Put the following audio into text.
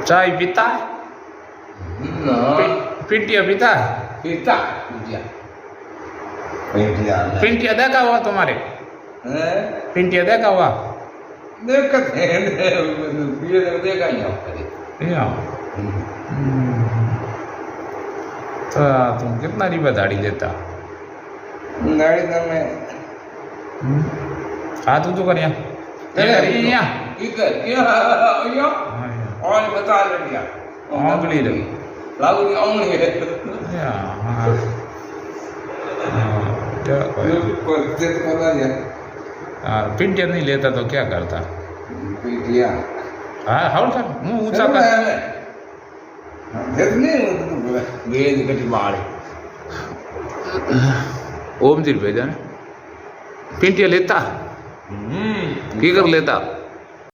चाय पीता है? ना पिंटिया पीता है? पीता पिंटिया पिंटिया पिंटिया देखा हुआ तुम्हारे? हैं पिंटिया देखा हुआ? देखते हैं पिए देखा ही आप कभी या तो तुम कितना रिबा दाढ़ी लेता? दाढ़ी तो मैं हाथ ऊँचो कर यहाँ यहाँ इधर या और बता ले दिया आंगली रे लागू नहीं आंगली है या हाँ क्या करते तो करा दिया यार पिंटिया नहीं लेता तो क्या करता? पिंटिया हाँ हाउल कर मुंह ऊंचा कर कितने वेद कटी बाल ओम जी भेजा ने पिंटिया लेता की कर लेता